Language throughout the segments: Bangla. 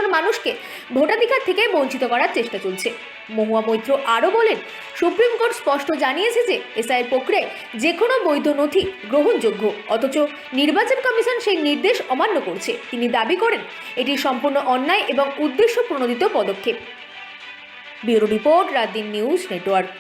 সাধারণ মানুষকে ভোটাধিকার থেকে বঞ্চিত করার চেষ্টা চলছে। মহুয়া মৈত্র আরও বলেন, সুপ্রিম কোর্ট স্পষ্ট জানিয়েছে যে এসআইয়ের প্রক্রিয়ায় যে কোনো বৈধ নথি গ্রহণযোগ্য, অথচ নির্বাচন কমিশন সেই নির্দেশ অমান্য করছে। তিনি দাবি করেন এটি সম্পূর্ণ অন্যায় এবং উদ্দেশ্য প্রণোদিত পদক্ষেপ। Bureau report, রাতদিন news network.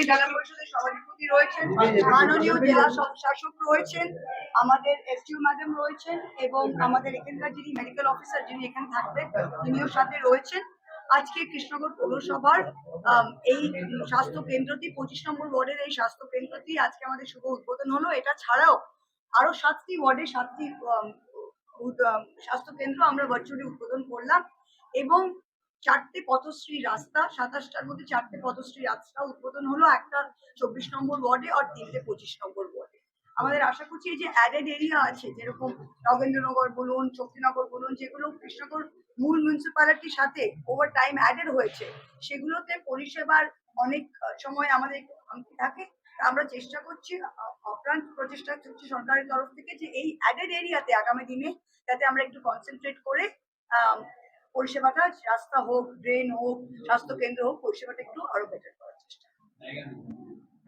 জেলা পরিষদের সভাধিপতি রয়েছেন, মাননীয় জেলা শাসক রয়েছেন, আমাদের এসডিও ম্যাডাম রয়েছেন এবং আমাদের এখানকার যিনি মেডিকেল অফিসার যিনি এখানে থাকবেন তিনিও সাথে রয়েছেন। আজকে কৃষ্ণনগর পৌরসভার এই স্বাস্থ্য কেন্দ্রটি 25 নম্বর ওয়ার্ডের এই স্বাস্থ্য কেন্দ্রটি আজকে আমাদের শুভ উদ্বোধন হলো। এটা ছাড়াও আরো 7টি ওয়ার্ডে 7টি স্বাস্থ্য কেন্দ্র আমরা ভার্চুয়ালি উদ্বোধন করলাম এবং 4টে পথশ্রী রাস্তা, 27টার মধ্যে 4টে পথশ্রী রাস্তা উদ্বোধন হলো, একটা 24 নম্বর ওয়ার্ডে আর 3টে 25 নম্বর ওয়ার্ডে। আমাদের আশা করছি এই যে অ্যাডেড এরিয়া আছে, যেরকম নগেন্দ্রনগর বলুন, শক্তিনগর বলুন, যেগুলো কৃষ্ণনগর মূল মিউনিসিপ্যালিটির সাথে ওভার টাইম অ্যাডেড হয়েছে, সেগুলোতে পরিষেবার অনেক সময় আমাদের একটু খামতি থাকে। আমরা চেষ্টা করছি, অপ্রাণ প্রচেষ্টা করছি সরকারের তরফ থেকে যে এই অ্যাডেড এরিয়াতে আগামী দিনে যাতে আমরা একটু কনসেন্ট্রেট করে পরিষেবাটা, রাস্তা হোক, ড্রেন হোক, স্বাস্থ্য কেন্দ্র হোক, পরিষেবাটা একটু আরো বেটার করার চেষ্টা।